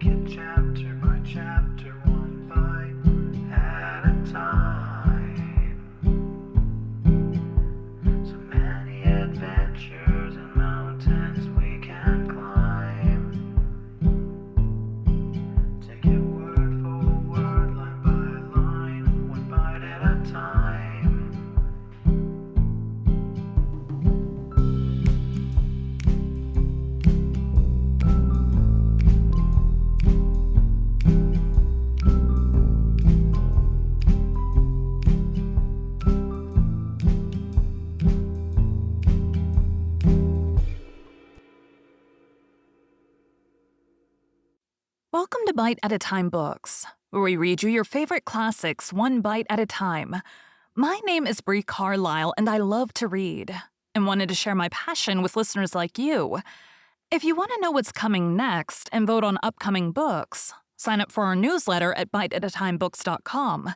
it chapter by chapter, one bite at a time. So many adventures and mountains we can climb. Take it word for word, line by line, one bite at a time. Welcome to Bite at a Time Books, where we read you your favorite classics one bite at a time. My name is Bree Carlile, and I love to read, and wanted to share my passion with listeners like you. If you want to know what's coming next and vote on upcoming books, sign up for our newsletter at biteatatimebooks.com.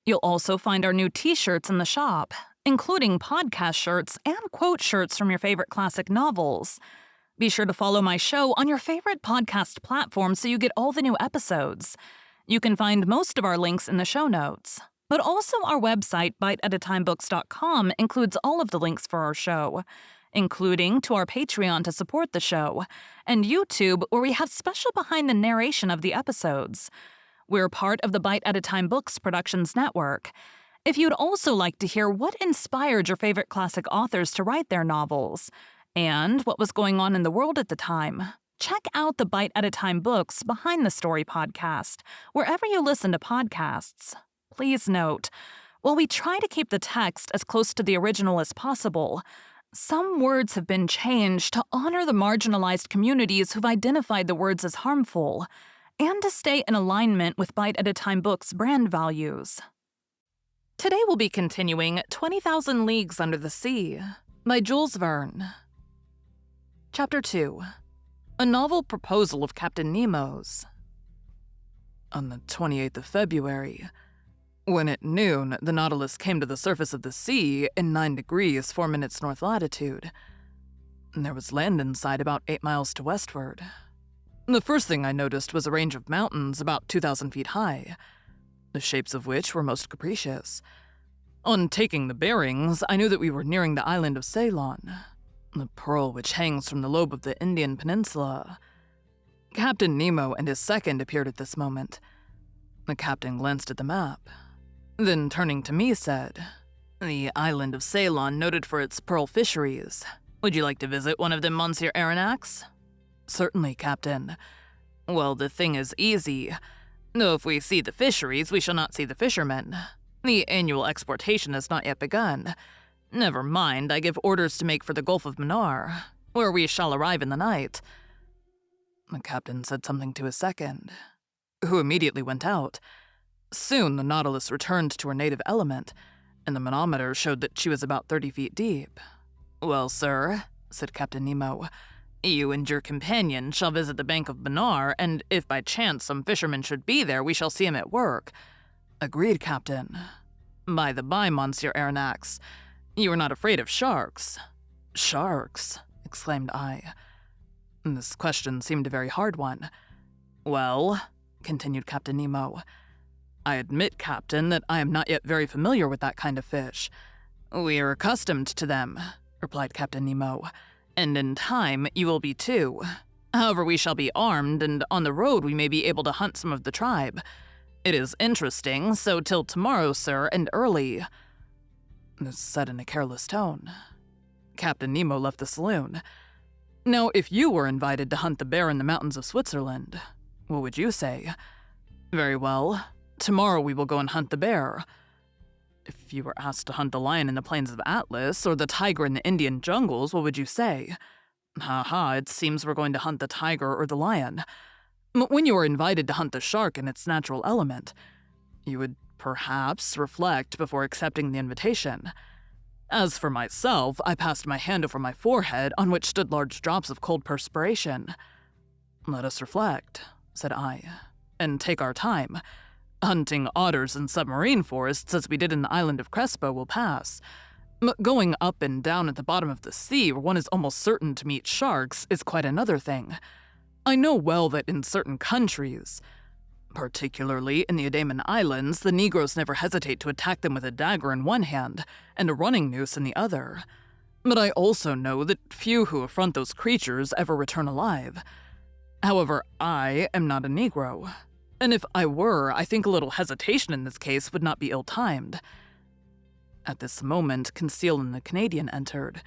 You'll also find our new t-shirts in the shop, including podcast shirts and quote shirts from your favorite classic novels. Be sure to follow my show on your favorite podcast platform so you get all the new episodes. You can find most of our links in the show notes. But also our website, biteatatimebooks.com, includes all of the links for our show, including to our Patreon to support the show, and YouTube, where we have special behind the narration of the episodes. We're part of the Bite at a Time Books Productions Network. If you'd also like to hear what inspired your favorite classic authors to write their novels, and what was going on in the world at the time, check out the Bite at a Time Books Behind the Story podcast, wherever you listen to podcasts. Please note, while we try to keep the text as close to the original as possible, some words have been changed to honor the marginalized communities who've identified the words as harmful, and to stay in alignment with Bite at a Time Books' brand values. Today we'll be continuing 20,000 Leagues Under the Sea by Jules Verne. Chapter 2. A Novel Proposal of Captain Nemo's. On the 28th of February, when at noon the Nautilus came to the surface of the sea in 9 degrees 4 minutes north latitude, there was land in sight about 8 miles to westward. The first thing I noticed was a range of mountains about 2,000 feet high, the shapes of which were most capricious. On taking the bearings, I knew that we were nearing the island of Ceylon, the pearl which hangs from the lobe of the Indian peninsula. Captain Nemo and his second appeared at this moment. The captain glanced at the map, then turning to me said, "The island of Ceylon, noted for its pearl fisheries. Would you like to visit one of them, Monsieur Aronnax?" "Certainly, Captain." "Well, the thing is easy. Though if we see the fisheries, we shall not see the fishermen. The annual exportation has not yet begun. Never mind, I give orders to make for the Gulf of Mannar, where we shall arrive in the night." The captain said something to his second, who immediately went out. Soon the Nautilus returned to her native element, and the manometer showed that she was about 30 feet deep. "Well, sir," said Captain Nemo, "you and your companion shall visit the bank of Mannar, and if by chance some fisherman should be there, we shall see him at work." "Agreed, Captain." "By the by, Monsieur Aronnax, you are not afraid of sharks?" "Sharks?" exclaimed I. This question seemed a very hard one. "Well," continued Captain Nemo, "I admit, Captain, that I am not yet very familiar with that kind of fish." "We are accustomed to them," replied Captain Nemo, "and in time you will be too. However, we shall be armed, and on the road we may be able to hunt some of the tribe. It is interesting, so till tomorrow, sir, and early." This said in a careless tone. Captain Nemo left the saloon. "Now, if you were invited to hunt the bear in the mountains of Switzerland, what would you say?" "Very well. Tomorrow we will go and hunt the bear." "If you were asked to hunt the lion in the plains of Atlas, or the tiger in the Indian jungles, what would you say?" It seems we're going to hunt the tiger or the lion." "But when you are invited to hunt the shark in its natural element, you would perhaps reflect before accepting the invitation." As for myself, I passed my hand over my forehead, on which stood large drops of cold perspiration. "Let us reflect," said I, "and take our time. Hunting otters in submarine forests, as we did in the island of Crespo, will pass. But going up and down at the bottom of the sea, where one is almost certain to meet sharks, is quite another thing. I know well that in certain countries, particularly in the Andaman Islands, the Negroes never hesitate to attack them with a dagger in one hand and a running noose in the other. But I also know that few who affront those creatures ever return alive. However, I am not a Negro, and if I were, I think a little hesitation in this case would not be ill-timed. At this moment, Conseil and the Canadian entered,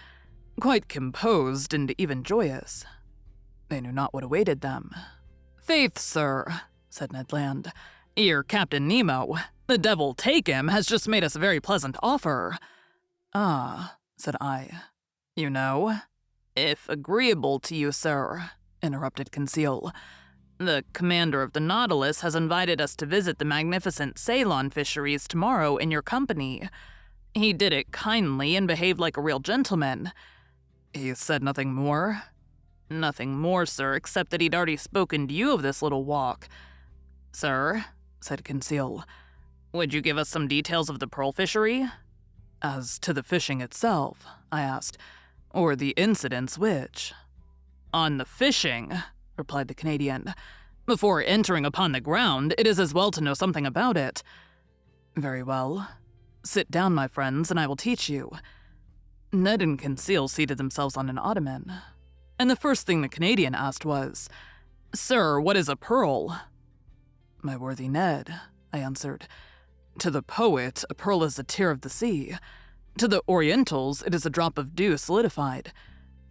quite composed and even joyous. They knew not what awaited them. "Faith, sir," said Ned Land, "ere Captain Nemo, the devil take him, has just made us a very pleasant offer." "Ah," said I. "You know?" "If agreeable to you, sir," interrupted Conseil, "the commander of the Nautilus has invited us to visit the magnificent Ceylon fisheries tomorrow in your company. He did it kindly and behaved like a real gentleman." "He said nothing more?" "Nothing more, sir, except that he'd already spoken to you of this little walk." "Sir," said Conseil, "would you give us some details of the pearl fishery?" "As to the fishing itself," I asked, "or the incidents which—" "On the fishing," replied the Canadian, "before entering upon the ground, it is as well to know something about it." "Very well. Sit down, my friends, and I will teach you." Ned and Conseil seated themselves on an ottoman, and the first thing the Canadian asked was, "Sir, what is a pearl?" "My worthy Ned," I answered, "to the poet, a pearl is a tear of the sea. To the Orientals, it is a drop of dew solidified.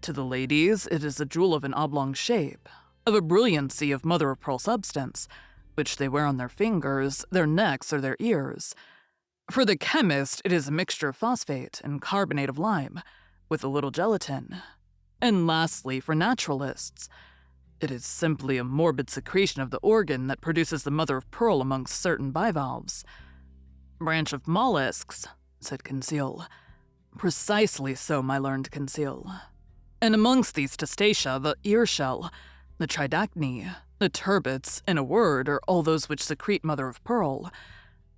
To the ladies, it is a jewel of an oblong shape, of a brilliancy of mother-of-pearl substance, which they wear on their fingers, their necks, or their ears. For the chemist, it is a mixture of phosphate and carbonate of lime, with a little gelatin. And lastly, for naturalists, it is simply a morbid secretion of the organ that produces the mother-of-pearl amongst certain bivalves." "Branch of mollusks," said Conseil. "Precisely so, my learned Conseil. And amongst these testacea, the ear-shell, the tridacne, the turbots, in a word, are all those which secrete mother-of-pearl.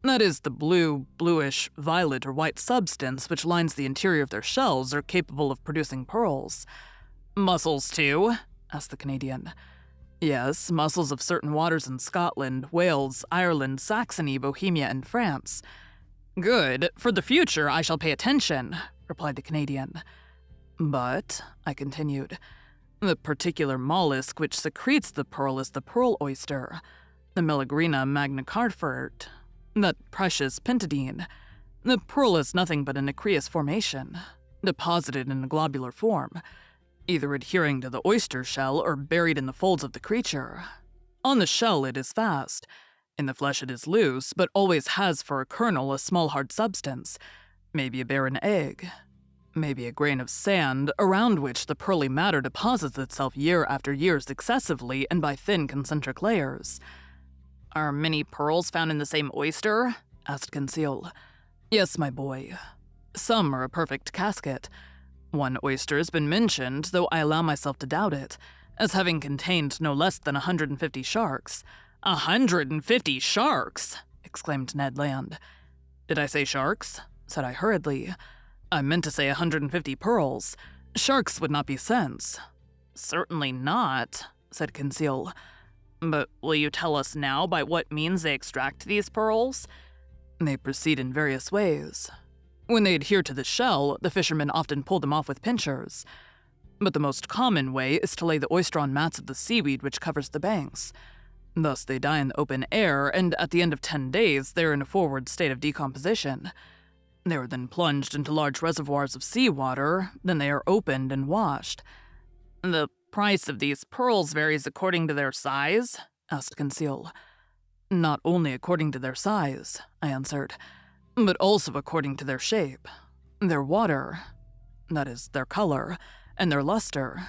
That is, the blue, bluish, violet, or white substance which lines the interior of their shells are capable of producing pearls." "Mussels, too?" asked the Canadian. "Yes, mussels of certain waters in Scotland, Wales, Ireland, Saxony, Bohemia, and France." "Good. For the future, I shall pay attention," replied the Canadian. "But," I continued, "the particular mollusk which secretes the pearl is the pearl oyster, the Meleagrina magnicarpert, that precious pintadine. The pearl is nothing but a nacreous formation, deposited in a globular form, either adhering to the oyster shell or buried in the folds of the creature. On the shell it is fast, in the flesh it is loose, but always has for a kernel a small hard substance, maybe a barren egg, maybe a grain of sand, around which the pearly matter deposits itself year after year successively and by thin concentric layers." "Are many pearls found in the same oyster?" asked Conseil. "Yes, my boy. Some are a perfect casket. One oyster has been mentioned, though I allow myself to doubt it, as having contained no less than 150 sharks." "150 sharks!" exclaimed Ned Land. "Did I say sharks?" said I hurriedly. "I meant to say 150 pearls. Sharks would not be sense." "Certainly not," said Conseil. "But will you tell us now by what means they extract these pearls?" "They proceed in various ways. When they adhere to the shell, the fishermen often pull them off with pincers. But the most common way is to lay the oyster on mats of the seaweed which covers the banks. Thus they die in the open air, and at the end of 10 days they are in a forward state of decomposition. They are then plunged into large reservoirs of seawater, then they are opened and washed." "The price of these pearls varies according to their size?" asked Conseil. "Not only according to their size," I answered, "but also according to their shape, their water, that is, their color, and their luster,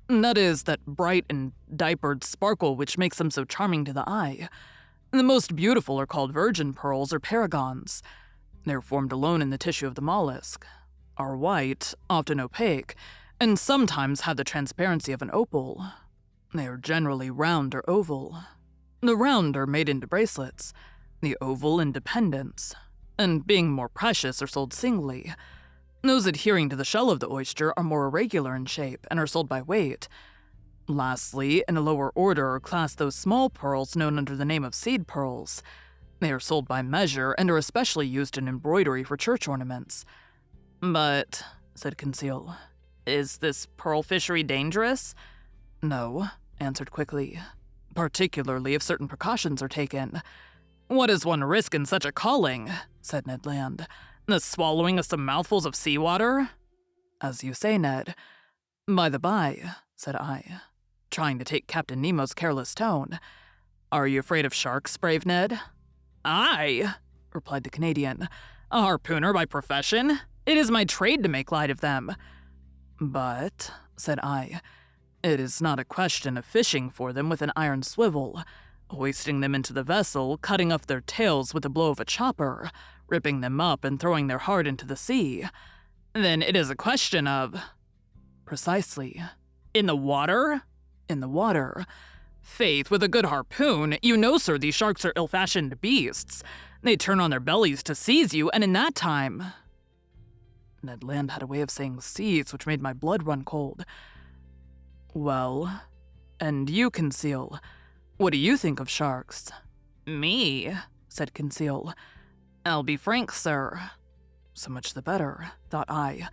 that is, that bright and diapered sparkle which makes them so charming to the eye. The most beautiful are called virgin pearls or paragons. They are formed alone in the tissue of the mollusk, are white, often opaque, and sometimes have the transparency of an opal. They are generally round or oval. The round are made into bracelets, the oval into pendants, and being more precious are sold singly. Those adhering to the shell of the oyster are more irregular in shape and are sold by weight. Lastly, in a lower order, class those small pearls known under the name of seed pearls. They are sold by measure and are especially used in embroidery for church ornaments. But, said Conseil, is this pearl fishery dangerous? No, answered Quickly, particularly if certain precautions are taken. What does one risk in such a calling? Said Ned Land. The swallowing of some mouthfuls of seawater? As you say, Ned. By the by, said I, trying to take Captain Nemo's careless tone, are you afraid of sharks, brave Ned? I, replied the Canadian, a harpooner by profession. It is my trade to make light of them. But, said I, it is not a question of fishing for them with an iron swivel, hoisting them into the vessel, cutting off their tails with the blow of a chopper, ripping them up and throwing their heart into the sea. Then it is a question of... Precisely. In the water? In the water. Faith, with a good harpoon, you know, sir, these sharks are ill-fashioned beasts. They turn on their bellies to seize you, and in that time... Ned Land had a way of saying seize which made my blood run cold. Well, and you, Conseil, what do you think of sharks? Me, said Conseil. I'll be frank, sir. So much the better, thought I.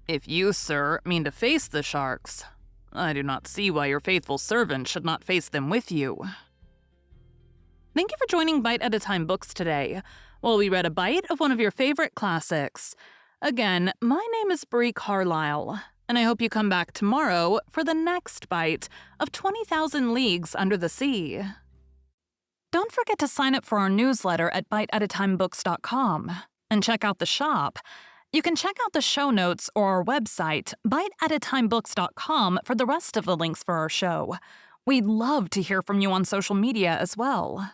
If you, sir, mean to face the sharks, I do not see why your faithful servant should not face them with you. Thank you for joining Bite at a Time Books today, while we read a bite of one of your favorite classics. Again, my name is Bree Carlile, and I hope you come back tomorrow for the next bite of 20,000 Leagues Under the Sea. Don't forget to sign up for our newsletter at biteatatimebooks.com and check out the shop. You can check out the show notes or our website, biteatatimebooks.com, for the rest of the links for our show. We'd love to hear from you on social media as well.